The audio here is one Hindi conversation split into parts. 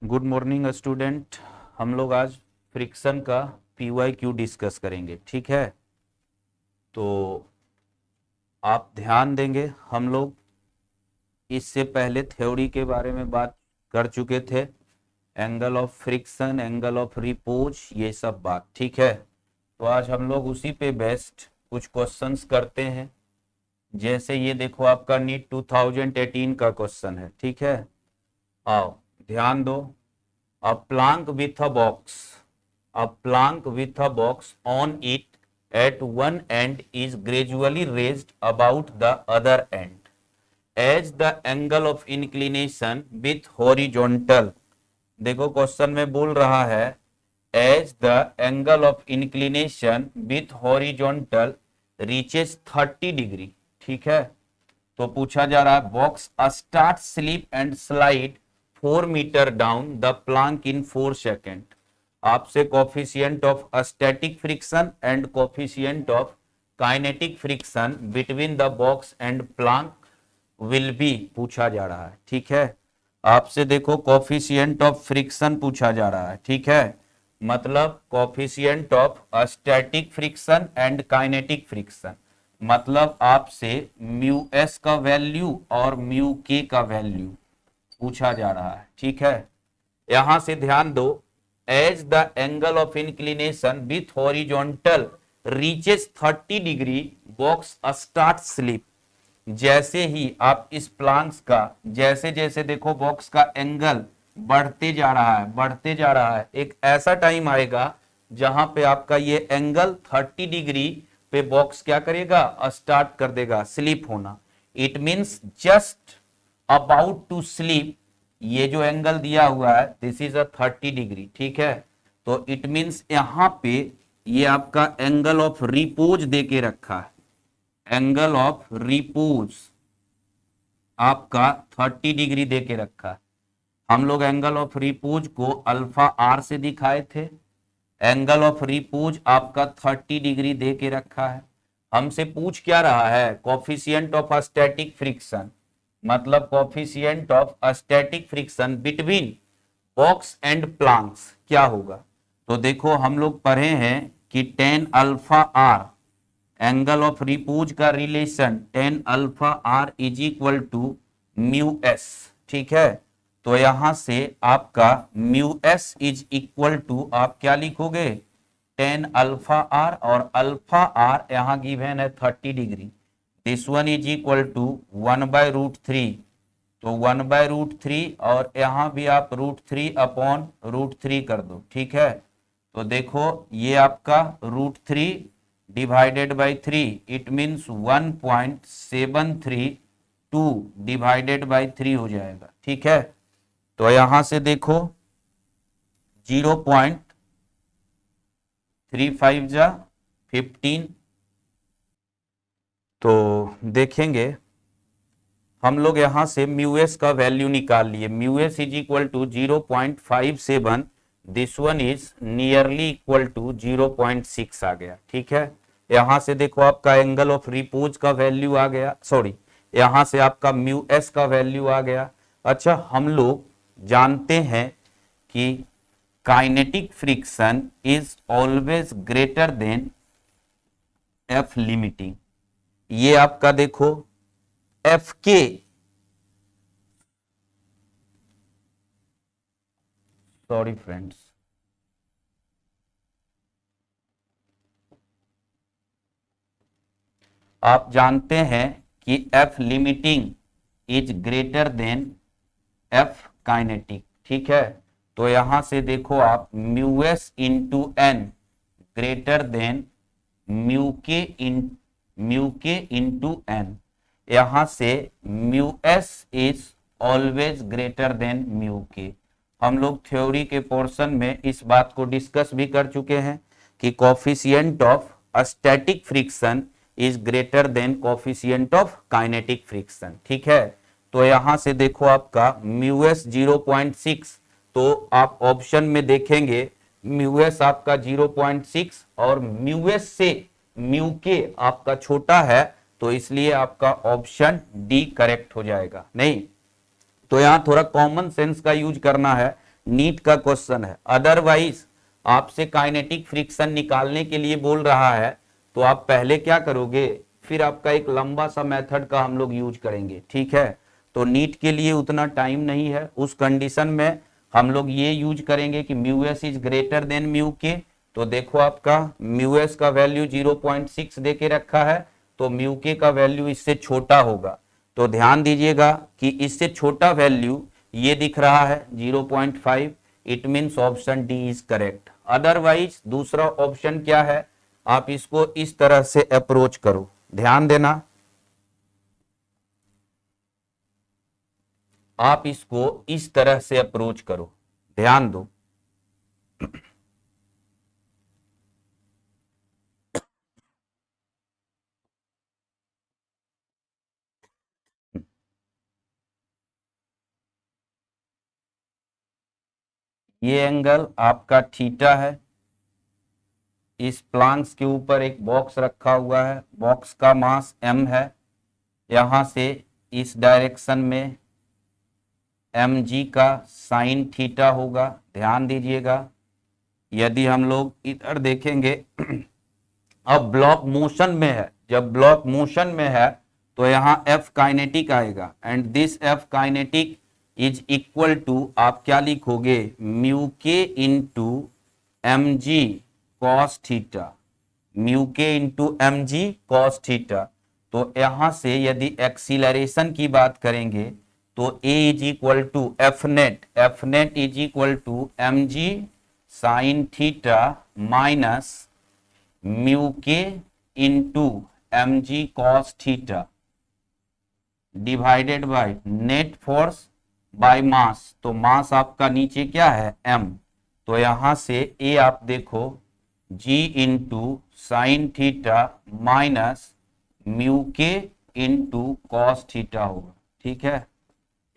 Good morning student. हम लोग आज फ्रिक्शन का PYQ डिस्कस करेंगे, ठीक है। तो आप ध्यान देंगे, हम लोग इससे पहले थ्योरी के बारे में बात कर चुके थे, angle of friction, angle of repose, ये सब बात, ठीक है। तो आज हम लोग उसी पे बेस्ड कुछ क्वेश्चंस करते हैं। जैसे ये देखो, आपका नीट 2018 का क्वेश्चन है, ठीक है। आओ ध्यान दो। A plank with a box. A plank with a box on it at one end is gradually raised about the other end as the angle of inclination with horizontal. देखो क्वेश्चन में बोल रहा है as the angle of inclination with horizontal reaches 30 degree, ठीक है। तो पूछा जा रहा है box start slip and slide 4 metre down the plank in 4 second. आपसे coefficient of static friction and coefficient of kinetic friction between the box and plank will be पूछा जा रहा है, ठीक है। आपसे देखो कोफिशिएंट ऑफ फ्रिक्शन पूछा जा रहा है, ठीक है। मतलब coefficient of static friction and kinetic friction, मतलब आपसे म्यू एस का वैल्यू और म्यू के का वैल्यू पूछा जा रहा है, ठीक है। यहां से ध्यान दो, as the angle of inclination with horizontal reaches 30 degree box start slip. जैसे ही आप इस प्लांक्स का, जैसे जैसे देखो बॉक्स का एंगल बढ़ते जा रहा है, बढ़ते जा रहा है, एक ऐसा टाइम आएगा जहां पे आपका ये एंगल 30 डिग्री पे बॉक्स क्या करेगा, स्टार्ट कर देगा स्लिप होना। It means just about to sleep. ये जो एंगल दिया हुआ है दिस इज अ 30 डिग्री, ठीक है। तो इट मींस यहां पे ये आपका एंगल ऑफ रिपोज दे के रखा है, एंगल ऑफ रिपोज आपका 30 डिग्री दे के रखा है। हम लोग एंगल ऑफ रिपोज को अल्फा आर से दिखाए थे। एंगल ऑफ रिपोज आपका 30 डिग्री दे के रखा है। हमसे पूछ क्या रहा है, कोफिशिएंट ऑफ स्टैटिक फ्रिक्शन, मतलब coefficient of static friction between box and Planck's क्या होगा। तो देखो हम लोग पढ़े हैं कि tan alpha R, angle of repose का relation tan alpha R is equal to mu S, ठीक है। तो यहां से आपका mu S is equal to आप क्या लिखोगे, tan अल्फा आर, और अल्फा आर यहां गिवन है 30 degree. This one is equal to 1/√3, तो 1/√3, और यहां भी आप √3/√3 कर दो, ठीक है। तो देखो ये आपका √3 divided by 3, it means 1.732 divided by 3 हो जाएगा, ठीक है। तो यहां से देखो 0.35 जा 15। तो देखेंगे हम लोग यहां से म्यू एस का वैल्यू निकाल लिए। Mu S is equal to 0.57, this one is nearly equal to 0.6 आ गया, ठीक है। यहां से देखो आपका एंगल ऑफ रिपोज का वैल्यू आ गया, सॉरी, यहां से आपका म्यू एस का वैल्यू आ गया। अच्छा, हम लोग जानते हैं कि kinetic friction is always greater than F limiting. ये आपका देखो एफ के, सॉरी फ्रेंड्स, आप जानते हैं कि F limiting is greater than F kinetic, ठीक है। तो यहां से देखो आप mu S into N greater than mu के इंटू एन। यहां से mu S is always greater than mu k. हम लोग थ्योरी के पोर्शन में इस बात को डिस्कस भी कर चुके हैं कि coefficient of static friction is greater then coefficient of kinetic friction, ठीक है। तो यहां से देखो आपका म्यू एस 0.6, तो आप ऑप्शन में देखेंगे म्यू एस आपका 0.6 और म्यू एस से म्यू के आपका छोटा है, तो इसलिए आपका ऑप्शन डी करेक्ट हो जाएगा। नहीं तो यहां थोड़ा कॉमन सेंस का यूज करना है। नीट का क्वेश्चन है। अदरवाइज आपसे काइनेटिक फ्रिक्शन निकालने के लिए बोल रहा है तो आप पहले क्या करोगे, फिर आपका एक लंबा सा मेथड का हम लोग यूज करेंगे, ठीक है। तो नीट के लिए उतना टाइम नहीं है, उस कंडीशन में हम लोग ये यूज करेंगे कि mu S is greater than mu के। तो देखो आपका म्यू एस का वैल्यू 0.6 दे के रखा है, तो म्यू के का वैल्यू इससे छोटा होगा। तो ध्यान दीजिएगा कि इससे छोटा वैल्यू ये दिख रहा है 0.5, it means option D is correct. Otherwise दूसरा ऑप्शन क्या है, आप इसको इस तरह से अप्रोच करो, ध्यान देना, आप इसको इस तरह से अप्रोच करो, ध्यान दो। ये एंगल आपका थीटा है, इस प्लांक्स के ऊपर एक बॉक्स रखा हुआ है, बॉक्स का मास m है, यहां से इस डायरेक्शन में mg का साइन थीटा होगा, ध्यान दीजिएगा। यदि हम लोग इधर देखेंगे अब ब्लॉक मोशन में है, जब ब्लॉक मोशन में है तो यहां F काइनेटिक आएगा and this F kinetic is equal to, आप क्या लिखोगे, म्यू के इंटू एम जी कॉस थीटा, म्यू के इंटू एम जी कॉस थीटा। तो यहां से यदि एक्सीलरेशन की बात करेंगे तो A is equal to F net is equal to M G sine theta minus mu के into M ji cos theta divided by net force by mass. तो मास आपका नीचे क्या है, m। तो यहां से A आप देखो g into sine theta minus mu के इंटू कॉस थीटा होगा, ठीक है।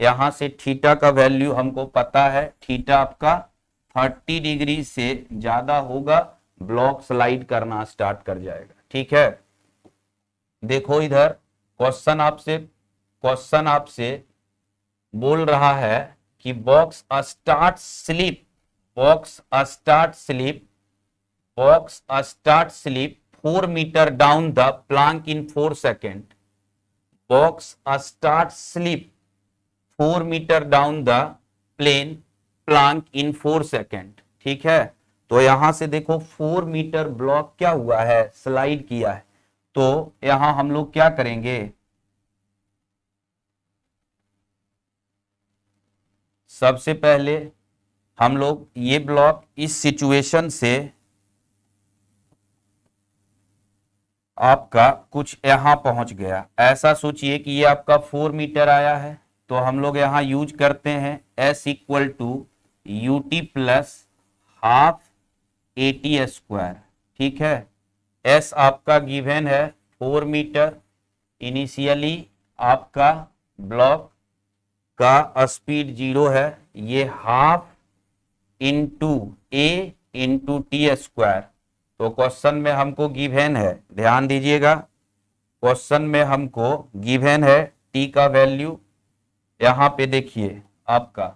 यहां से थीटा का वैल्यू हमको पता है, थीटा आपका 30 डिग्री से ज्यादा होगा, ब्लॉक स्लाइड करना स्टार्ट कर जाएगा, ठीक है। देखो इधर क्वेश्चन आपसे बोल रहा है कि box start slip 4 metre down the plank in 4 second. Box start slip 4 metre down the plane plank in 4 second, ठीक है। तो यहां से देखो 4 मीटर ब्लॉक क्या हुआ है, स्लाइड किया है। तो यहां हम लोग क्या करेंगे, सबसे पहले हम लोग ये ब्लॉक इस सिचुएशन से आपका कुछ यहां पहुंच गया, ऐसा सोचिए कि ये आपका 4 मीटर आया है। तो हम लोग यहां यूज करते हैं S equal to u t plus half a t square, ठीक है। S आपका गिवन है 4 मीटर, इनिशियली आपका ब्लॉक का स्पीड 0 है, ये half into a into t square. तो क्वेश्चन में हमको गिवन है, ध्यान दीजिएगा, क्वेश्चन में हमको गिवन है टी का वैल्यू, यहां पे देखिए आपका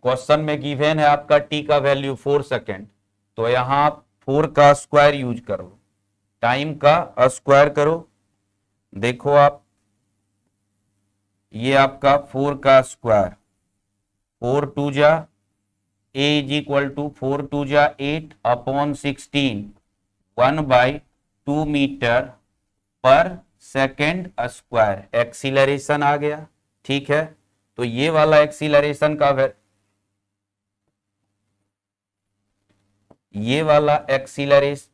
क्वेश्चन में गिवन है आपका टी का वैल्यू 4 सेकेंड। तो यहां आप 4 का स्क्वायर यूज करो, टाइम का स्क्वायर करो। देखो आप, ये आपका 4 का स्क्वायर, 4 टू जा ए इज इक्वल टू 4 टू जा 8 upon 16, 1/2 metre per second square, acceleration आ गया, ठीक है। तो ये वाला एक्सीलरेशन का ये वाला एक्सीलरेशन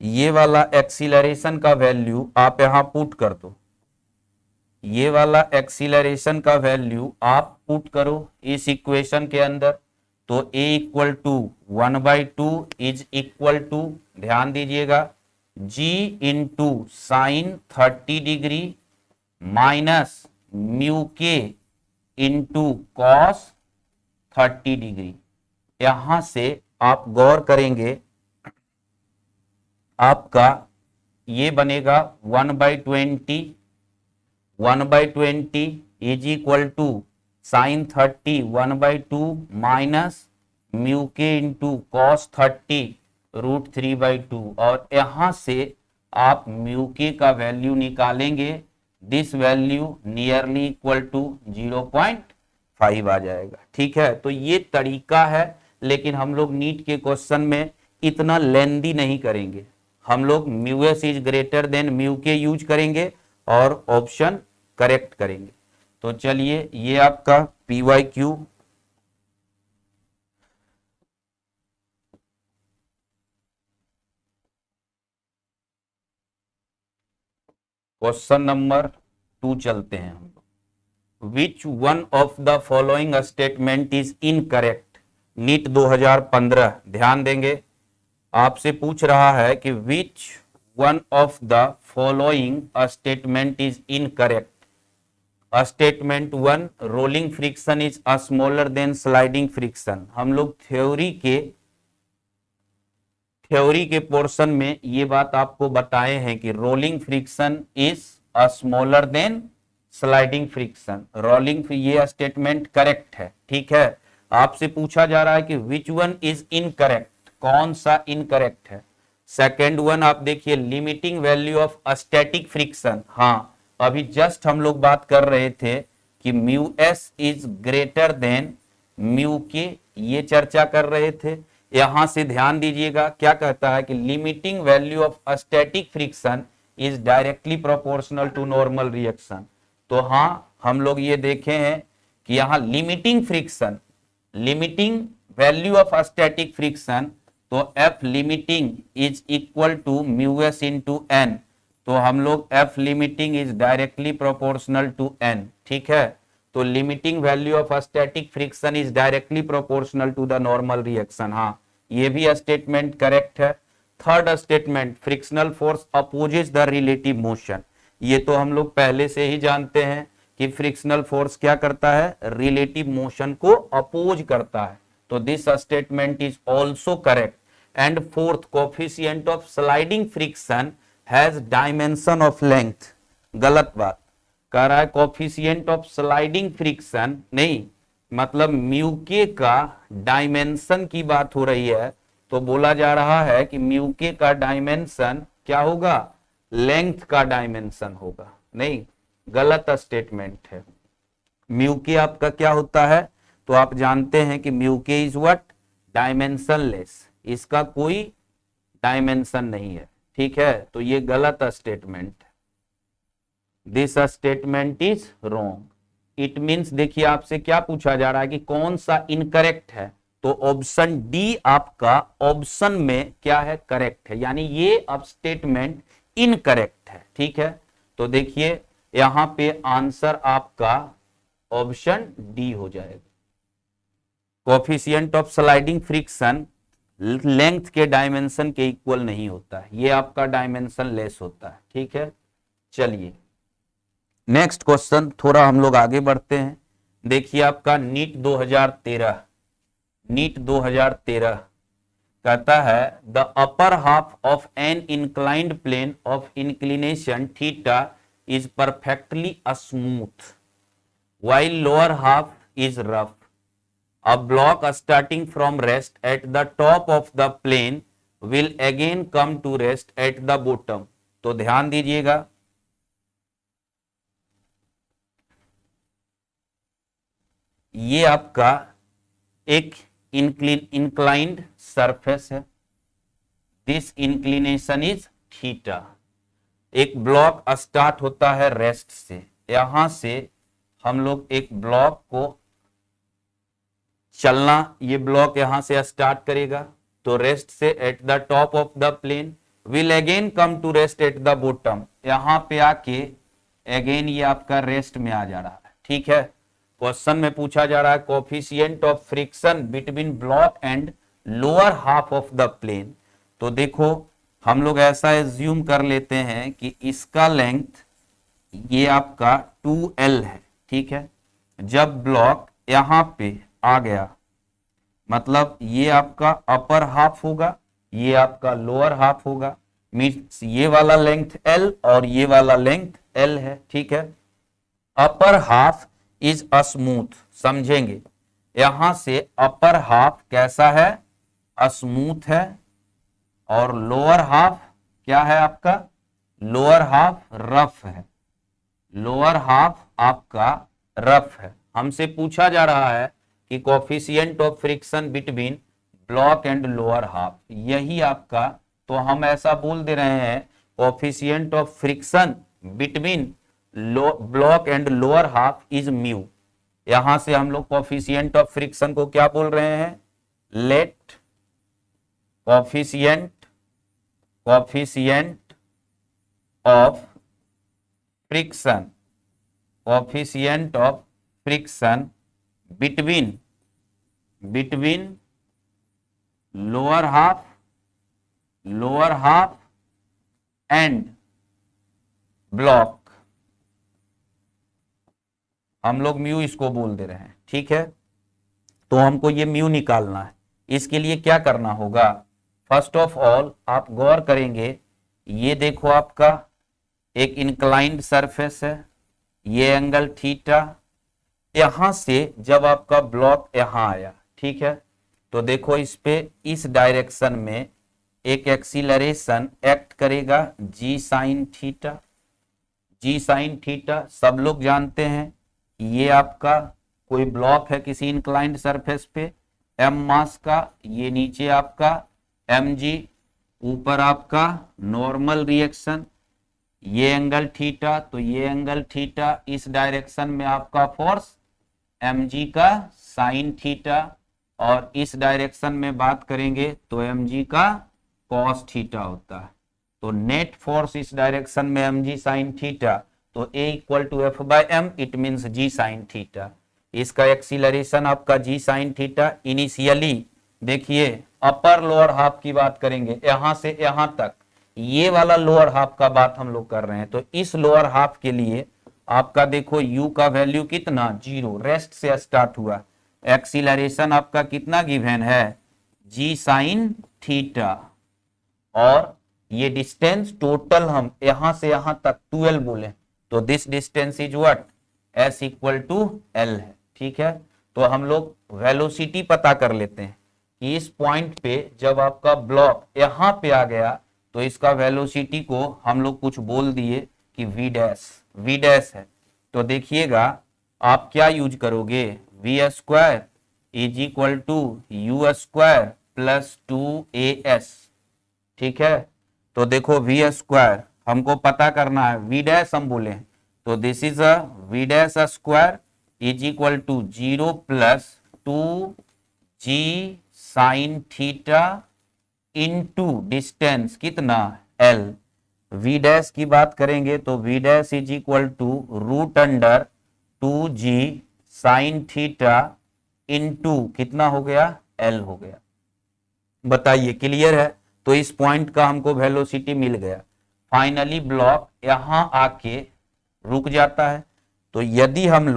ये वाला एक्सीलरेशन का वैल्यू आप यहां पुट कर दो, ये वाला एक्सीलरेशन का वैल्यू आप पुट करो इस इक्वेशन के अंदर। तो a equal to 1/2 is equal to, ध्यान दीजिएगा, g into sine 30 degree minus mu के इंटू कॉस 30 डिग्री। यहां से आप गौर करेंगे, आपका ये बनेगा 1/20, 1/20 is equal to sine 30 1/2 minus mu के इंटू कॉस 30 √3/2, और यहां से आप म्यू के का वैल्यू निकालेंगे, this value nearly equal to 0.5 आ जाएगा। ठीक है, तो ये तरीका है, लेकिन हम लोग नीट के क्वेश्चन में इतना लेंदी नहीं करेंगे। हम लोग mu S is greater than mu के यूज करेंगे और ऑप्शन करेक्ट करेंगे। तो चलिए, ये आपका PYQ क्वेश्चन नंबर 2 चलते हैं हम लोग। Which one of the following statement is incorrect? NEET 2015 ध्यान देंगे, आपसे पूछ रहा है कि which one of the following statement is incorrect. Statement 1, rolling friction is smaller than sliding friction. हम लोग थ्योरी के पोर्शन में ये बात आपको बताए हैं कि rolling friction is smaller than sliding friction. Rolling, ये स्टेटमेंट करेक्ट है। ठीक है, आपसे पूछा जा रहा है कि विच वन इज इनकरेक्ट, कौन सा इनकरेक्ट है। सेकेंड वन आप देखिए, limiting value of static friction. हाँ, अभी जस्ट हम लोग बात कर रहे थे कि mu S is greater than mu के, ये चर्चा कर रहे थे। यहां से ध्यान दीजिएगा, क्या कहता है कि limiting value of static friction is directly proportional to normal reaction. तो हाँ, हम लोग ये देखे हैं कि यहाँ limiting friction, limiting value of static friction, तो F limiting is equal to mu S into N. तो हम लोग F limiting is directly proportional to N. ठीक है, तो limiting value of static friction is directly proportional to the normal reaction. हाँ, ये भी स्टेटमेंट करेक्ट है। Third statement, frictional force opposes the relative motion. ये तो हम लोग पहले से ही जानते हैं कि फ्रिक्शनल फोर्स क्या करता है, रिलेटिव मोशन को अपोज करता है। तो this statement is also correct. And fourth, coefficient of sliding friction has dimension of length. गलत बात कह रहा है, कोफिशिएंट ऑफ स्लाइडिंग फ्रिक्शन नहीं, मतलब म्यू के का डायमेंशन की बात हो रही है। तो बोला जा रहा है कि म्यू के का डायमेंशन क्या होगा, लेंथ का डायमेंशन होगा। नहीं, गलत स्टेटमेंट है। म्यू के आपका क्या होता है, तो आप जानते हैं कि म्यू के इज व्हाट, डायमेंशनलेस, इसका कोई डायमेंशन नहीं है। ठीक है, तो ये गलत स्टेटमेंट है। This statement is wrong. It means, देखिए आपसे क्या पूछा जा रहा है कि कौन सा इनकरेक्ट है, तो ऑप्शन डी आपका ऑप्शन में क्या है, करेक्ट है, यानी ये अब स्टेटमेंट इनकरेक्ट है। ठीक है, तो देखिए यहां पे आंसर आपका ऑप्शन डी हो जाएगा। Coefficient of sliding friction length के डायमेंशन के इक्वल नहीं होता है, ये आपका डायमेंशन लेस होता है। ठीक है, चलिए नेक्स्ट क्वेश्चन, थोड़ा हम लोग आगे बढ़ते हैं। देखिए आपका नीट 2013, नीट 2013 कहता है the upper half of an inclined plane of inclination theta is perfectly smooth while lower half is rough. A block starting from rest at the top of the plane will again come to rest at the bottom. तो ध्यान दीजिएगा, ये आपका एक इंक्लाइंड सरफेस है। This inclination is theta. एक ब्लॉक स्टार्ट होता है रेस्ट से, यहां से हम लोग एक ब्लॉक को चलना, ये ब्लॉक यहां से स्टार्ट करेगा, तो रेस्ट से at the top of the plane will again come to rest at the bottom. यहां पे आके अगेन ये आपका रेस्ट में आ जा रहा है। ठीक है, क्वेश्चन में पूछा जा रहा है coefficient of friction between block and lower half of the plane. तो देखो हम लोग ऐसा एज्यूम कर लेते हैं कि इसका लेंथ ये आपका 2L है। ठीक है, जब ब्लॉक यहां पे आ गया, मतलब ये आपका अपर हाफ होगा, ये आपका लोअर हाफ होगा, मीन्स ये वाला लेंथ L और ये वाला लेंथ L है, ठीक है। अपर हाफ इज स्मूथ, समझेंगे यहां से अपर हाफ कैसा है, स्मूथ है, और लोअर हाफ क्या है आपका, लोअर हाफ रफ है, लोअर हाफ आपका रफ है। हमसे पूछा जा रहा है कि coefficient of friction between block and lower half, यही आपका, तो हम ऐसा बोल दे रहे हैं coefficient of friction between block and lower half is mu. यहां से हम लोग कोफिशिएंट ऑफ फ्रिक्शन को क्या बोल रहे हैं, let coefficient of friction, coefficient of friction between lower half and block, हम लोग म्यू इसको बोल दे रहे हैं, ठीक है। तो हमको ये म्यू निकालना है, इसके लिए क्या करना होगा, फर्स्ट ऑफ ऑल आप गौर करेंगे, ये देखो आपका एक इंक्लाइंड सरफेस है, ये एंगल थीटा, यहां से जब आपका ब्लॉक यहां आया, ठीक है, तो देखो इस पे इस डायरेक्शन में एक एक्सीलरेशन एक्ट करेगा जी साइन थीटा, जी साइन थीटा सब लोग जानते हैं, ये आपका कोई ब्लॉक है किसी इंक्लाइंड सरफेस पे, एम मास का, ये नीचे आपका एम जी, ऊपर आपका नॉर्मल रिएक्शन, ये एंगल थीटा, तो ये एंगल थीटा, इस डायरेक्शन में आपका फोर्स एम जी का साइन थीटा, और इस डायरेक्शन में बात करेंगे तो एम जी का कॉस थीटा होता है। तो नेट फोर्स इस डायरेक्शन में एम जी साइन थीटा, तो A equal to F by M, it means G sine theta. इसका एक्सीलरेशन आपका जी साइन थीटा, इनिशियली देखिए अपर लोअर हाफ की बात करेंगे, यहां से यहां तक, ये वाला लोअर हाफ का बात हम लोग कर रहे हैं, तो इस लोअर हाफ के लिए आपका देखो u का वैल्यू कितना, 0, रेस्ट से स्टार्ट हुआ, एक्सीलरेशन आपका कितना गिवन है, जी साइन थीटा, और ये डिस्टेंस टोटल हम यहां से यहां तक 12 बोले, तो this distance is what, s equal to l है, ठीक है। तो हम लोग वेलोसिटी पता कर लेते हैं कि इस पॉइंट पे जब आपका ब्लॉक यहां पे आ गया, तो इसका वेलोसिटी को हम लोग कुछ बोल दिए कि v डैश है। तो देखिएगा आप क्या यूज करोगे, v square is equal to u square plus 2as, ठीक है। तो देखो वी स्क्वायर हमको पता करना है, वी डैश हम बोले, तो this is a v dash square is equal to 0 plus 2g sine theta into distance कितना l। v डैश की बात करेंगे तो v dash is equal to root under 2g sine theta into कितना हो गया, l हो गया। बताइए क्लियर है, तो इस पॉइंट का हमको वेलोसिटी मिल गया। फाइनली ब्लॉक यहां आके रुक जाता है, तो यदि हम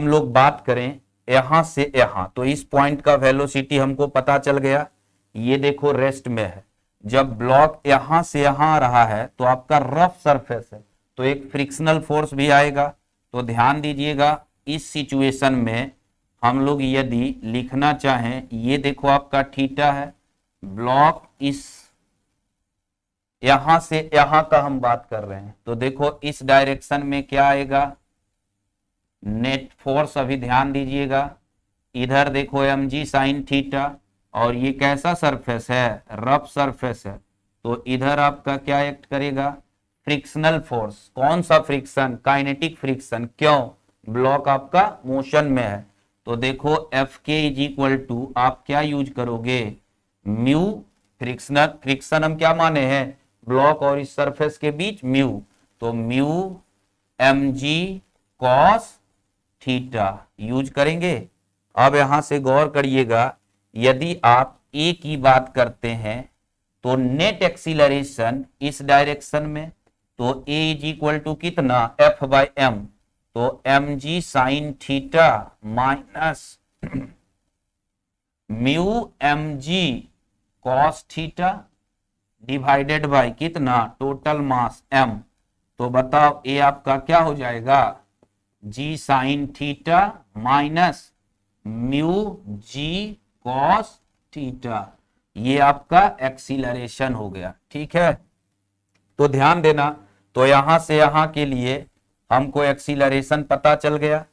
लोग बात करें यहां से यहां, तो इस पॉइंट का वेलोसिटी हमको पता चल गया, ये देखो रेस्ट में है, जब ब्लॉक यहां से यहां आ रहा है तो आपका रफ सरफेस है, तो एक फ्रिक्शनल फोर्स भी आएगा। तो ध्यान दीजिएगा इस सिचुएशन में हम लोग यदि लिखना चाहें, ये देखो आपका थीटा है, ब्लॉक इस यहां से यहां का हम बात कर रहे हैं, तो देखो इस डायरेक्शन में क्या आएगा, नेट फोर्स, अभी ध्यान दीजिएगा, इधर देखो एम जी साइन थीटा, और ये कैसा सरफेस है, रफ सरफेस है, तो इधर आपका क्या एक्ट करेगा, फ्रिक्शनल फोर्स। कौन सा फ्रिक्शन, काइनेटिक फ्रिक्शन, क्यों, ब्लॉक आपका मोशन में है। तो देखो एफ के इज इक्वल टू आप क्या यूज करोगे, म्यू, फ्रिक्शन हम क्या माने हैं, ब्लॉक और इस सरफेस के बीच म्यू, तो म्यू एम जी कॉस थीटा यूज करेंगे। अब यहां से गौर करिएगा, यदि आप ए की बात करते हैं तो नेट एक्सीलरेशन इस डायरेक्शन में, तो ए इज इक्वल टू कितना, एफ बाई एम, तो mg sine theta minus mu mg cos theta divided bye कितना, टोटल मास m। तो बताओ ये आपका क्या हो जाएगा, g sign theta minus mu g cos theta. ये आपका एक्सीलरेशन हो गया, ठीक है। तो ध्यान देना, तो यहां से यहां के लिए हमको एक्सीलरेशन पता चल गया,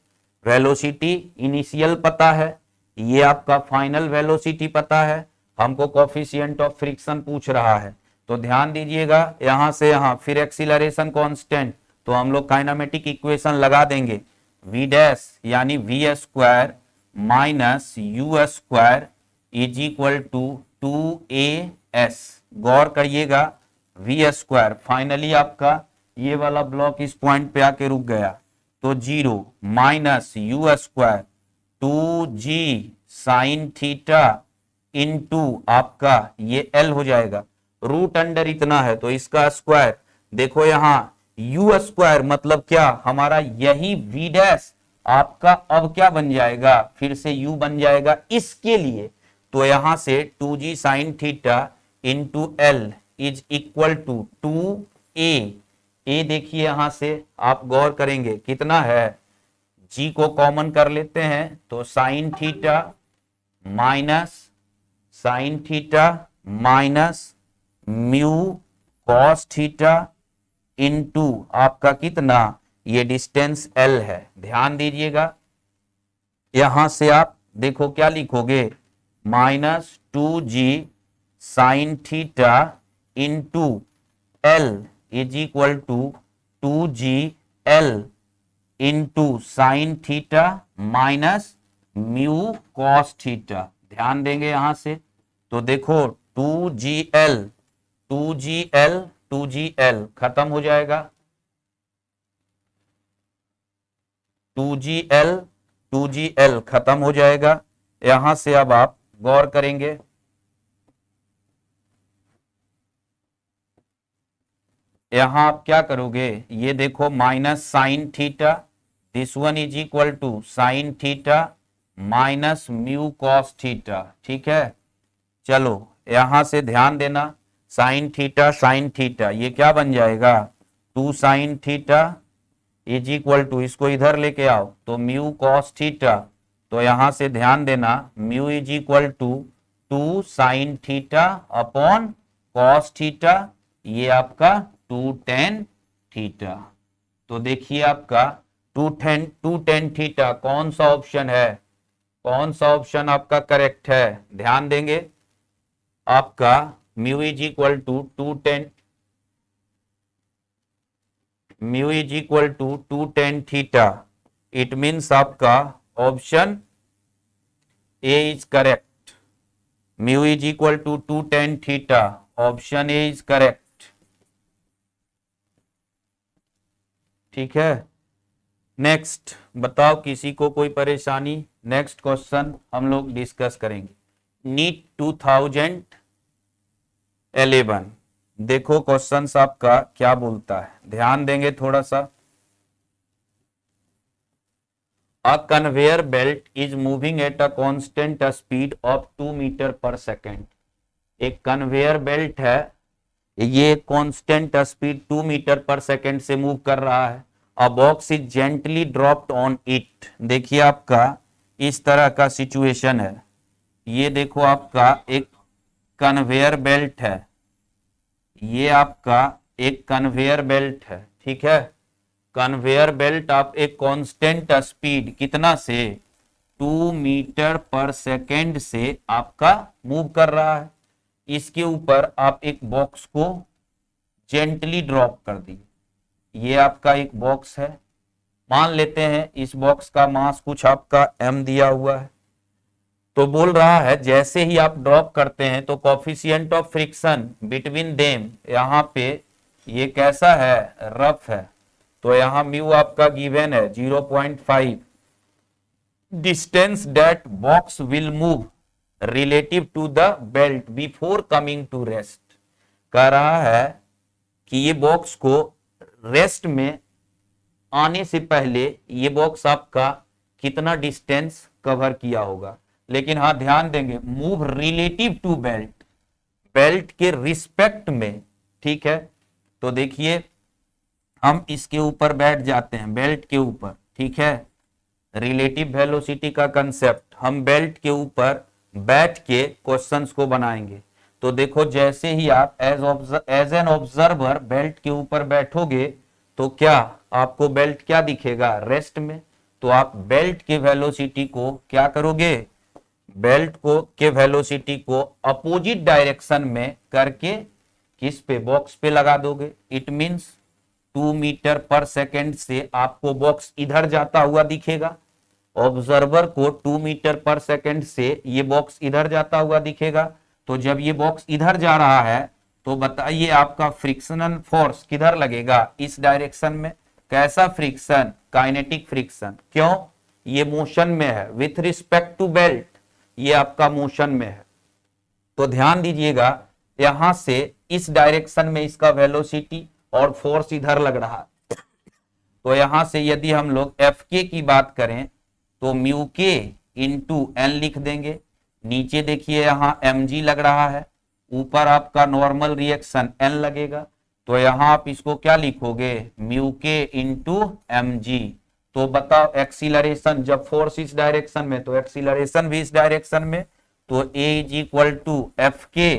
वेलोसिटी इनिशियल पता है, ये आपका फाइनल वेलोसिटी पता है, हमको कोफिशिएंट ऑफ फ्रिक्शन पूछ रहा है। तो ध्यान दीजिएगा, यहां से यहां फिर एक्सीलरेशन कांस्टेंट, तो हम लोग काइनेमेटिक इक्वेशन लगा देंगे, v डैश यानी v square minus u square is equal to 2as। गौर करिएगा, वी स्क्वायर फाइनली आपका ये वाला ब्लॉक इस पॉइंट पे आके रुक गया, तो 0 minus u square 2g sine theta into आपका ये l हो जाएगा, रूट अंडर इतना है तो इसका स्क्वायर। देखो यहां यू स्क्वायर मतलब क्या, हमारा यही v डैश आपका अब क्या बन जाएगा, फिर से u बन जाएगा इसके लिए। तो यहां से 2g sine theta into l is equal to 2a। ए देखिए यहां से आप गौर करेंगे कितना है, g को कॉमन कर लेते हैं तो sign theta minus mu cos theta into आपका कितना, ये डिस्टेंस l है। ध्यान दीजिएगा, यहां से आप देखो क्या लिखोगे, minus 2g sine theta into l is equal to 2gl into sine theta minus mu cos theta. ध्यान देंगे यहां से, तो देखो 2gl खत्म हो जाएगा, 2gl खत्म हो जाएगा। यहां से अब आप गौर करेंगे, यहां आप क्या करोगे, ये देखो minus sine theta, this one is equal to sine theta minus mu cos theta, ठीक है। चलो यहां से ध्यान देना, साइन थीटा ये क्या बन जाएगा, 2 sine theta is equal to, इसको इधर लेके आओ तो म्यू कॉस थीटा। तो यहां से ध्यान देना, mu is equal to 2 sine theta upon cos theta, ये आपका 2 टेन थीटा। तो देखिए आपका 2 टेन थीटा कौन सा ऑप्शन है, कौन सा ऑप्शन आपका करेक्ट है। ध्यान देंगे, आपका mu is equal to 2 tan theta, it means आपका option A is correct. Mu is equal to 2 tan theta, option A is correct, ठीक है। नेक्स्ट बताओ, किसी को कोई परेशानी। नेक्स्ट क्वेश्चन हम लोग डिस्कस करेंगे, नीट 2011। देखो क्वेश्चन आपका क्या बोलता है, ध्यान देंगे थोड़ा सा। A conveyor belt is moving at a constant speed of 2 metre per second. एक कन्वेयर बेल्ट है, ये constant speed 2 metre per second से मूव कर रहा है। A box is gently dropped on it. देखिए आपका इस तरह का सिचुएशन है, ये देखो आपका एक कन्वेयर बेल्ट है, ये आपका एक कन्वेयर बेल्ट है, ठीक है। कन्वेयर बेल्ट आप एक कांस्टेंट स्पीड कितना से, 2 मीटर पर सेकेंड से आपका मूव कर रहा है। इसके ऊपर आप एक बॉक्स को जेंटली ड्रॉप कर दी, ये आपका एक बॉक्स है, मान लेते हैं इस बॉक्स का मास कुछ आपका m दिया हुआ है। तो बोल रहा है जैसे ही आप ड्रॉप करते हैं तो coefficient of friction between them, यहाँ पे ये कैसा है, रफ है, तो यहाँ म्यू आपका गिवन है 0.5। Distance that box will move relative to the belt before coming to rest. कह रहा है कि ये बॉक्स को रेस्ट में आने से पहले ये बॉक्स आपका कितना डिस्टेंस कवर किया होगा। लेकिन हाँ ध्यान देंगे, move relative to belt, belt के रिस्पेक्ट में, ठीक है। तो देखिए हम इसके ऊपर बैठ जाते हैं, बेल्ट के ऊपर, ठीक है। रिलेटिव वेलोसिटी का कंसेप्ट हम बेल्ट के ऊपर बैठ के क्वेश्चंस को बनाएंगे। तो देखो जैसे ही आप एज एन ऑब्जर्वर बेल्ट के ऊपर बैठोगे तो क्या आपको बेल्ट क्या दिखेगा, रेस्ट में। तो आप बेल्ट के वेलोसिटी को क्या करोगे, बेल्ट को के वेलोसिटी को अपोजिट डायरेक्शन में करके किस पे, बॉक्स पे लगा दोगे। It means 2 metre per second से आपको बॉक्स इधर जाता हुआ दिखेगा, ऑब्जर्वर को 2 मीटर पर सेकेंड से ये बॉक्स इधर जाता हुआ दिखेगा। तो जब ये बॉक्स इधर जा रहा है तो बताइए आपका फ्रिक्शनल फोर्स किधर लगेगा, इस डायरेक्शन में। कैसा फ्रिक्शन, काइनेटिक फ्रिक्शन। क्यों, ये मोशन में है विथ रिस्पेक्ट टू बेल्ट, ये आपका मोशन में है। तो ध्यान दीजिएगा यहां से इस डायरेक्शन में इसका वेलोसिटी और फोर्स इधर लग रहा है। तो यहां से यदि हम लोग एफ के की बात करें तो म्यू के इंटू एन लिख देंगे। नीचे देखिए यहां mg लग रहा है, ऊपर आपका नॉर्मल रिएक्शन n लगेगा। तो यहां आप इसको क्या लिखोगे, म्यू के इंटू mg। तो बताओ एक्सीलरेशन, जब फोर्स इस डायरेक्शन में तो एक्सीलरेशन भी इस डायरेक्शन में। तो a is equal to F k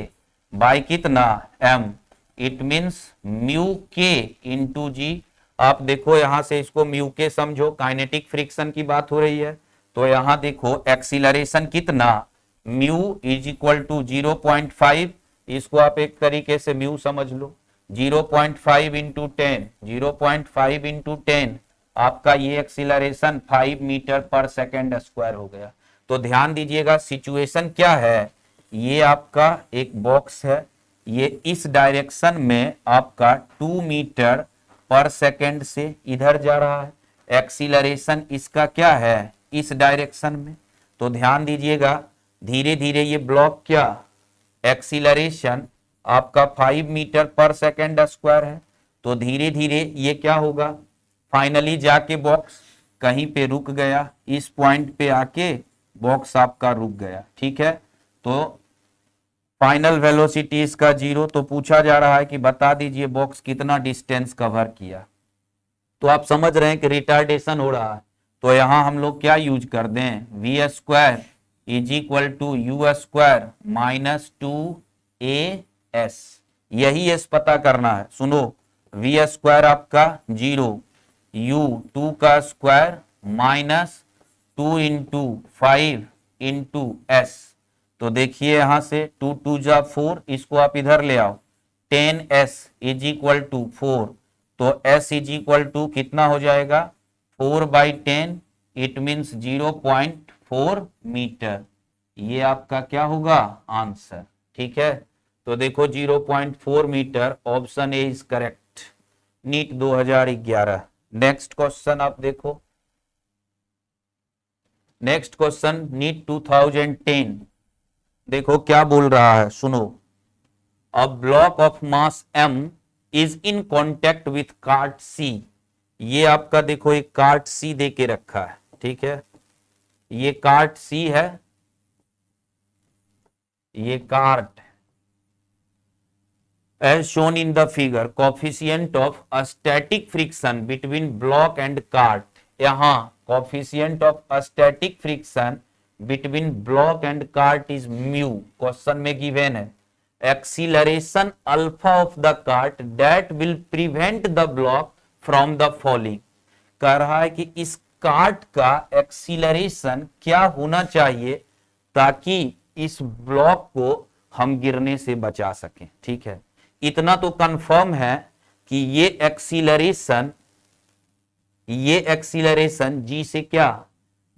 by कितना, m। इट मींस म्यू के इंटू जी। आप देखो यहां से इसको म्यू के समझो, काइनेटिक फ्रिक्शन की बात हो रही है। तो यहां देखो एक्सीलरेशन कितना, म्यू इज इक्वल टू 0.5, इसको आप एक तरीके से म्यू समझ लो। 0.5 इंटू 10, 0.5 इंटू 10 आपका ये acceleration 5 metre per second square हो गया। तो ध्यान दीजिएगा सिचुएशन क्या है, ये आपका एक बॉक्स है, ये इस डायरेक्शन में आपका 2 मीटर पर सेकेंड से इधर जा रहा है, एक्सीलरेशन इसका क्या है, इस डायरेक्शन में। तो ध्यान दीजिएगा धीरे धीरे ये ब्लॉक क्या, एक्सीलरेशन आपका 5 मीटर पर सेकेंड स्क्वायर है। तो धीरे धीरे ये क्या होगा, फाइनली जाके बॉक्स कहीं पे रुक गया, इस पॉइंट पे आके बॉक्स आपका रुक गया, ठीक है। तो फाइनल वेलोसिटी इसका 0। तो पूछा जा रहा है कि बता दीजिए बॉक्स कितना डिस्टेंस कवर किया। तो आप समझ रहे हैं कि रिटार्डेशन हो रहा है। तो यहां हम लोग क्या यूज कर दें, v square is equal to u square minus 2as, यही एस पता करना है। सुनो, वी स्क्वायर आपका 0, u 2 का square minus 2 into 5 into S. तो देखिए यहां से 2 2 जा 4, इसको आप इधर ले आओ, 10s इज इक्वल टू 4। तो s इज इक्वल टू कितना हो जाएगा, 4/10, इट मींस 0.4 मीटर। ये आपका क्या होगा आंसर, ठीक है। तो देखो 0.4 metre, option A is correct, NEET 2011। Next question आप देखो, नेक्स्ट क्वेश्चन नीट 2010। देखो क्या बोल रहा है, सुनो। A block of mass m is in contact with cart c। ये आपका देखो एक कार्ट c दे के रखा है, ठीक है। ये कार्ट c है, ये cart as shown in the figure, coefficient of a static friction between block and cart। यहां coefficient of a static friction between block and cart is mu, question में गिवन है। acceleration alpha of the cart that will prevent the block from the falling। कह रहा है कि इस कार्ट का एक्सीलरेशन क्या होना चाहिए ताकि इस ब्लॉक को हम गिरने से बचा सकें, ठीक है। इतना तो कंफर्म है कि ये एक्सीलरेशन जी से क्या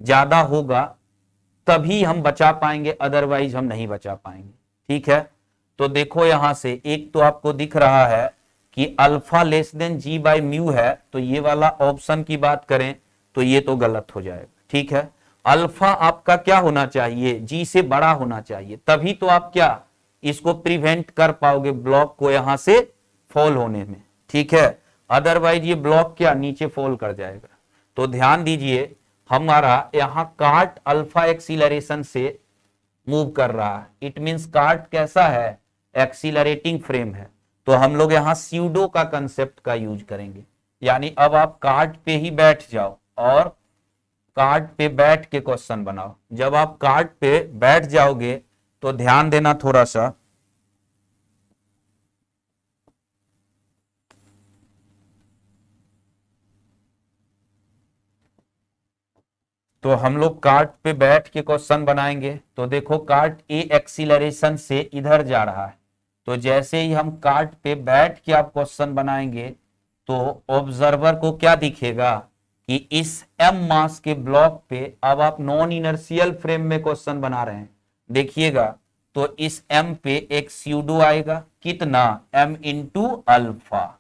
ज्यादा होगा तभी हम बचा पाएंगे, अदरवाइज हम नहीं बचा पाएंगे, ठीक है। तो देखो यहां से एक तो आपको दिख रहा है कि alpha less than g by mu है, तो ये वाला ऑप्शन की बात करें तो ये तो गलत हो जाएगा, ठीक है। अल्फा आपका क्या होना चाहिए, जी से बड़ा होना चाहिए, तभी तो आप क्या इसको प्रिवेंट कर पाओगे ब्लॉक को यहां से फॉल होने में, ठीक है। अदरवाइज ये ब्लॉक क्या नीचे फॉल कर जाएगा। तो ध्यान दीजिए हमारा यहाँ कार्ट अल्फा एक्सीलरेशन से मूव कर रहा है, इट मींस कार्ट कैसा है, एक्सीलरेटिंग फ्रेम है। तो हम लोग यहाँ स्यूडो का कंसेप्ट का यूज करेंगे, यानी अब आप कार्ट पे ही बैठ जाओ और कार्ट पे बैठ के क्वेश्चन बनाओ। जब आप कार्ट पे बैठ जाओगे तो ध्यान देना थोड़ा सा, तो हम लोग कार्ट पे बैठ के क्वेश्चन बनाएंगे। तो देखो कार्ट ए एक्सीलरेशन से इधर जा रहा है, तो जैसे ही हम कार्ट पे बैठ के आप क्वेश्चन बनाएंगे तो ऑब्जर्वर को क्या दिखेगा कि इस एम मास के ब्लॉक पे अब आप नॉन इनर्शियल फ्रेम में क्वेश्चन बना रहे हैं। देखिएगा तो इस एम पे एक स्यूडो आएगा, कितना, m into alpha,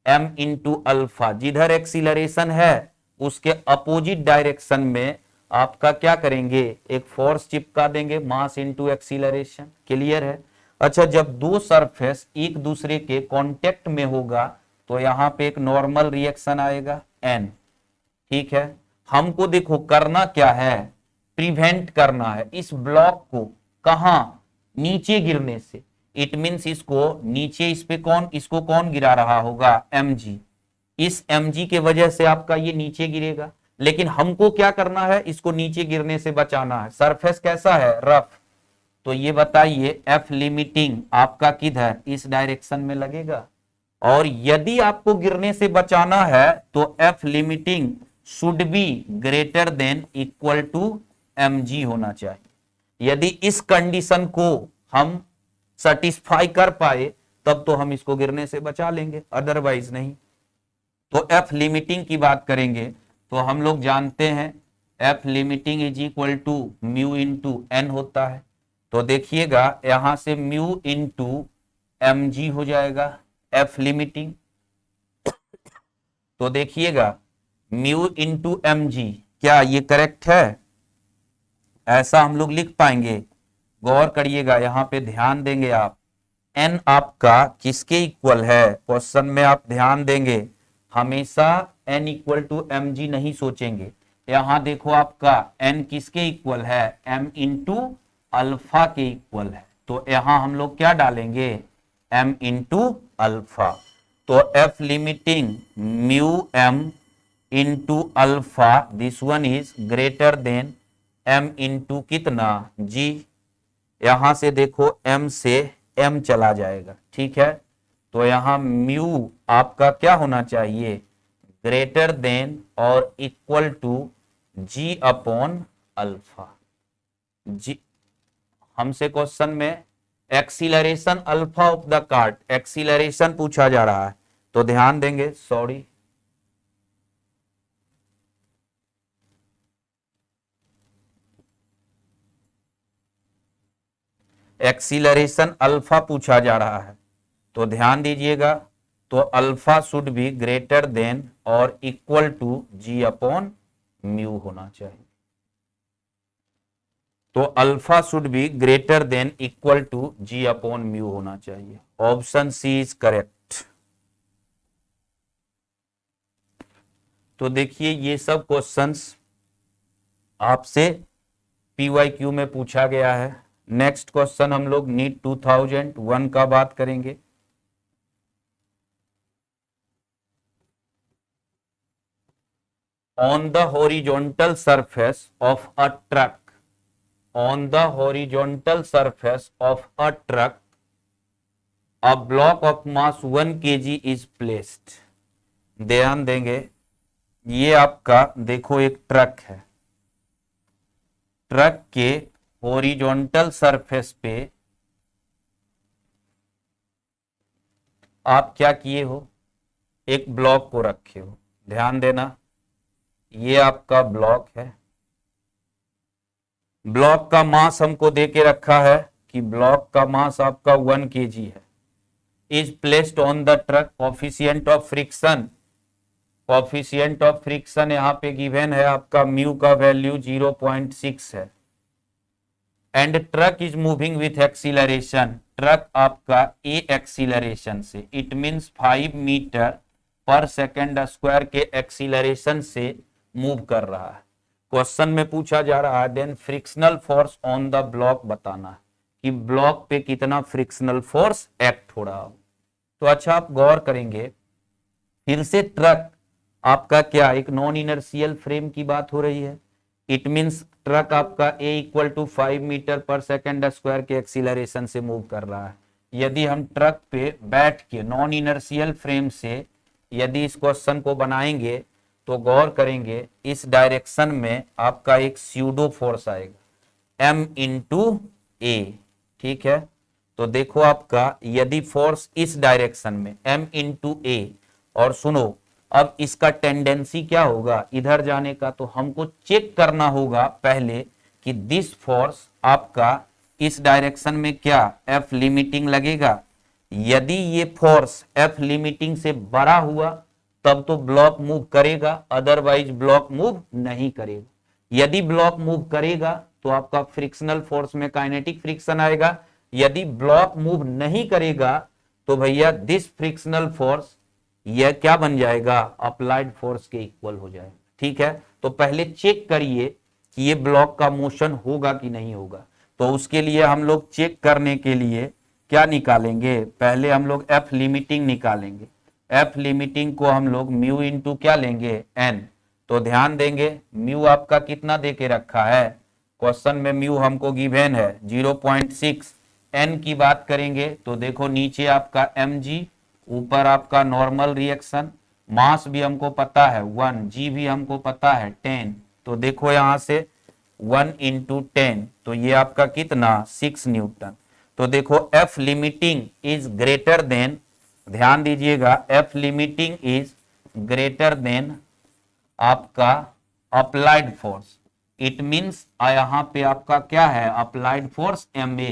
m into alpha. जिधर एक्सीलरेशन है उसके अपोजिट डायरेक्शन में आपका क्या करेंगे, एक फोर्स चिपका देंगे, मास इंटू एक्सीलरेशन। क्लियर है। अच्छा, जब दो सरफेस एक दूसरे के कांटेक्ट में होगा तो यहां पे एक नॉर्मल रिएक्शन आएगा एन। ठीक है, हमको देखो करना क्या है, प्रिवेंट करना है इस ब्लॉक को कहां, नीचे गिरने से। इट मींस इसको नीचे, इस पे कौन, इसको कौन गिरा रहा होगा, mg। इस mg के वजह से आपका ये नीचे गिरेगा, लेकिन हमको क्या करना है, इसको नीचे गिरने से बचाना है। सरफेस कैसा है, रफ। तो ये बताइए एफ लिमिटिंग आपका किधर, इस डायरेक्शन में लगेगा। और यदि आपको गिरने से बचाना है तो F limiting should be greater than equal to mg होना चाहिए। यदि इस कंडीशन को हम सेटिस्फाई कर पाए तब तो हम इसको गिरने से बचा लेंगे, अदरवाइज नहीं। तो एफ लिमिटिंग की बात करेंगे तो हम लोग जानते हैं F limiting is equal to mu into N होता है। तो देखिएगा यहां से म्यू इंटू mg हो जाएगा एफ लिमिटिंग। तो देखिएगा म्यू इंटू mg, क्या ये करेक्ट है, ऐसा हम लोग लिख पाएंगे। गौर करिएगा, यहां पे ध्यान देंगे आप, n आपका किसके इक्वल है, क्वेश्चन में आप ध्यान देंगे हमेशा n इक्वल टू mg नहीं सोचेंगे। यहां देखो आपका n किसके इक्वल है, m इंटू अल्फा के इक्वल है। तो यहां हम लोग क्या डालेंगे, m इंटू अल्फा। तो f limiting mu m into alpha, this one is greater then m into कितना, g। यहां से देखो m से m चला जाएगा, ठीक है। तो यहां म्यू आपका क्या होना चाहिए, ग्रेटर देन और equal to g upon alpha. जी, हमसे क्वेश्चन में acceleration alpha of the cart, acceleration पूछा जा रहा है, तो ध्यान देंगे, सॉरी एक्सीलरेशन अल्फा पूछा जा रहा है, तो ध्यान दीजिएगा। तो alpha should be greater than और equal to G upon mu होना चाहिए। तो alpha should be greater than equal to G upon mu होना चाहिए। Option C is correct. तो देखिए ये सब क्वेश्चंस आपसे पीवाईक्यू में पूछा गया है। नेक्स्ट क्वेश्चन हम लोग नीट 2001 का बात करेंगे। On the horizontal surface of a truck, on the horizontal surface of a truck a block of mass 1 kg is placed. ध्यान देंगे, ये आपका देखो एक ट्रक है, ट्रक के हॉरिजॉन्टल सरफेस पे आप क्या किए हो, एक ब्लॉक को रखे हो। ध्यान देना, ये आपका ब्लॉक है, ब्लॉक का मास हमको दे के रखा है कि ब्लॉक का मास आपका 1 kg है। Is placed on the truck, coefficient of friction, coefficient of friction यहाँ पे गिवन है आपका म्यू का वैल्यू 0.6 है। And truck is moving with acceleration, truck आपका ए एक्सीलरेशन से, it means 5 metre per second square के एक्सीलरेशन से मूव कर रहा है। क्वेश्चन में पूछा जा रहा है then frictional force on the block बताना है कि ब्लॉक पे कितना फ्रिक्शनल फोर्स एक्ट हो रहा हो। तो अच्छा आप गौर करेंगे, फिर से ट्रक आपका क्या एक नॉन इनर्शियल फ्रेम की बात हो रही है। इट मींस ट्रक आपका a equal to 5 metre per second square के एक्सीलरेशन से मूव कर रहा है। यदि हम ट्रक पे बैठ के नॉन इनर्शियल फ्रेम से यदि इस क्वेश्चन को बनाएंगे तो गौर करेंगे इस डायरेक्शन में आपका एक स्यूडो फोर्स आएगा m इंटू ए। ठीक है, तो देखो आपका यदि फोर्स इस डायरेक्शन में m इंटू ए, और सुनो अब इसका टेंडेंसी क्या होगा इधर जाने का, तो हमको चेक करना होगा पहले कि दिस फोर्स आपका इस डायरेक्शन में क्या F लिमिटिंग लगेगा। यदि ये फोर्स F लिमिटिंग से बड़ा हुआ तब तो ब्लॉक मूव करेगा, अदरवाइज ब्लॉक मूव नहीं करेगा। यदि ब्लॉक मूव करेगा तो आपका फ्रिक्शनल फोर्स में काइनेटिक फ्रिक्शन आएगा। यदि ब्लॉक मूव नहीं करेगा तो भैया दिस फ्रिक्शनल फोर्स यह क्या बन जाएगा, अप्लाइड फोर्स के इक्वल हो जाएगा। ठीक है, तो पहले चेक करिए कि ये ब्लॉक का मोशन होगा कि नहीं होगा। तो उसके लिए हम लोग चेक करने के लिए क्या निकालेंगे, पहले हम लोग एफ लिमिटिंग निकालेंगे। एफ लिमिटिंग को हम लोग म्यू इंटू क्या लेंगे, एन। तो ध्यान देंगे म्यू आपका कितना दे के रखा है क्वेश्चन में, म्यू हमको गिवन है 0.6। एन की बात करेंगे तो देखो नीचे आपका mg, ऊपर आपका नॉर्मल रिएक्शन, मास भी हमको पता है 1, जी भी हमको पता है 10। तो देखो यहां से 1 इंटू 10 तो ये आपका कितना 6 न्यूटन। तो देखो F limiting is greater then, ध्यान दीजिएगा F limiting is greater then आपका अप्लाइड फोर्स। इट मींस यहां पे आपका क्या है अप्लाइड फोर्स ma।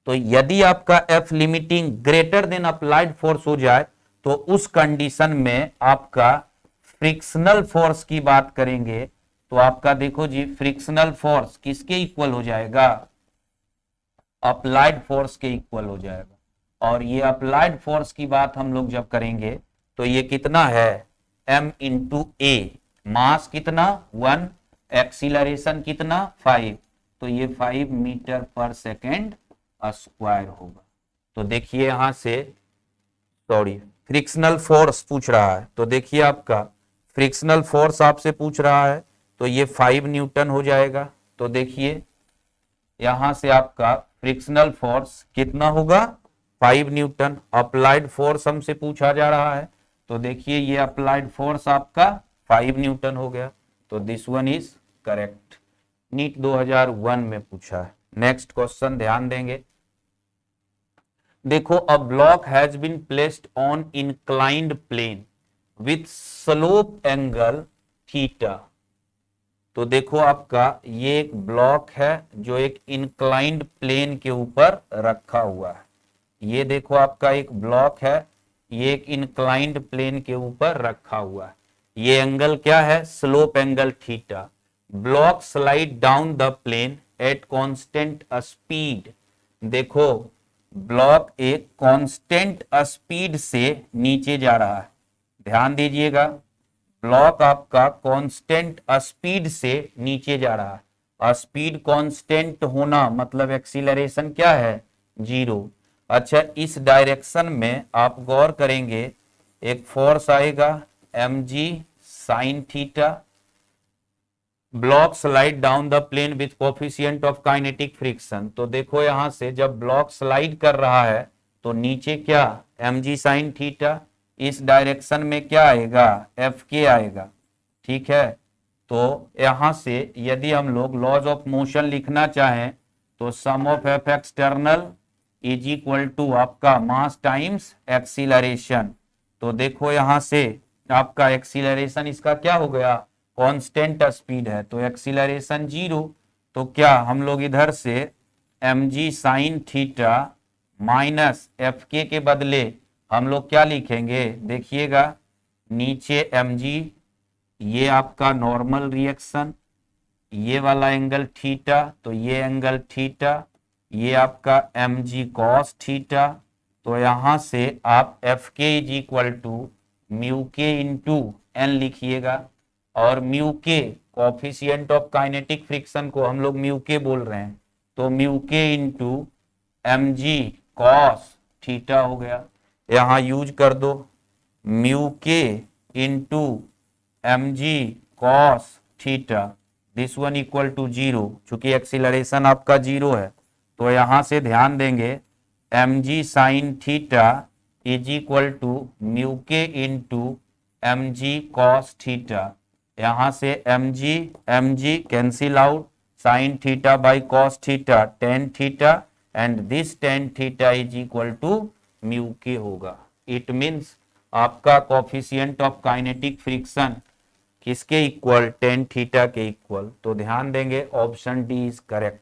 तो यदि आपका F limiting greater than applied force हो जाए तो उस कंडीशन में आपका फ्रिक्शनल फोर्स की बात करेंगे तो आपका देखो जी फ्रिक्शनल फोर्स किसके इक्वल हो जाएगा, अप्लाइड फोर्स के इक्वल हो जाएगा। और ये अप्लाइड फोर्स की बात हम लोग जब करेंगे तो ये कितना है m इंटू ए, मास कितना 1, एक्सीलरेशन कितना 5, तो ये 5 मीटर पर सेकेंड स्क्वायर होगा। तो देखिए यहां से सॉरी फ्रिक्शनल फोर्स पूछ रहा है, तो देखिए आपका फ्रिक्शनल फोर्स आपसे पूछ रहा है तो ये 5 न्यूटन हो जाएगा। तो देखिए यहां से आपका फ्रिक्शनल फोर्स कितना होगा 5 न्यूटन। अप्लाइड फोर्स हमसे पूछा जा रहा है तो देखिए ये अप्लाइड फोर्स आपका 5 न्यूटन हो गया। तो this one is correct, NEET 2001 में पूछा है। नेक्स्ट क्वेश्चन ध्यान देंगे, देखो a block has been placed on inclined plane with slope angle theta. तो देखो आपका ये एक ब्लॉक है जो एक इंक्लाइंड प्लेन के ऊपर रखा हुआ है। ये देखो आपका एक ब्लॉक है, ये एक इंक्लाइंड प्लेन के ऊपर रखा हुआ है। ये एंगल क्या है, slope angle theta. Block slide down the plane at constant speed. देखो ब्लॉक एक कांस्टेंट स्पीड से नीचे जा रहा है, ध्यान दीजिएगा ब्लॉक आपका कांस्टेंट स्पीड से नीचे जा रहा है। स्पीड कांस्टेंट होना मतलब एक्सीलरेशन क्या है 0। अच्छा इस डायरेक्शन में आप गौर करेंगे एक फोर्स आएगा mg sine theta. Block slide down the plane with coefficient of kinetic friction. तो देखो यहां से जब ब्लॉक स्लाइड कर रहा है तो नीचे क्या mg साइन थीटा, इस डायरेक्शन में क्या आएगा fk आएगा। ठीक है, तो यहां से यदि हम लोग लॉज ऑफ मोशन लिखना चाहें तो sum of F external is equal to आपका मास टाइम्स एक्सीलरेशन। तो देखो यहां से आपका एक्सीलरेशन इसका क्या हो गया कांस्टेंट स्पीड है तो एक्सीलरेशन 0। तो क्या हम लोग इधर से mg sine theta minus fk के बदले हम लोग क्या लिखेंगे, देखिएगा नीचे mg, ये आपका नॉर्मल रिएक्शन, ये वाला एंगल थीटा, तो ये एंगल थीटा, ये आपका mg cos थीटा। तो यहां से आप fk is equal to mu के इंटू एन लिखिएगा, और म्यू के कोफिशिएंट ऑफ काइनेटिक फ्रिक्शन को हम लोग म्यू के बोल रहे हैं, तो म्यू के इंटू एम जी कॉस थीटा हो गया। यहां यूज कर दो म्यू के into M ji cos theta, this one equal to zero, चूंकि एक्सीलरेशन आपका जीरो है तो यहां से ध्यान देंगे M G sine theta is equal to mu के इंटू एम जी कॉस थीटा। यहां से M G cancel out, sine theta by cos theta tan theta, and this tan theta is equal to mu के होगा। इट मीन्स आपका कोफिशिएंट ऑफ काइनेटिक फ्रिक्शन किसके इक्वल, टेन थीटा के इक्वल। तो ध्यान देंगे ऑप्शन डी इज करेक्ट।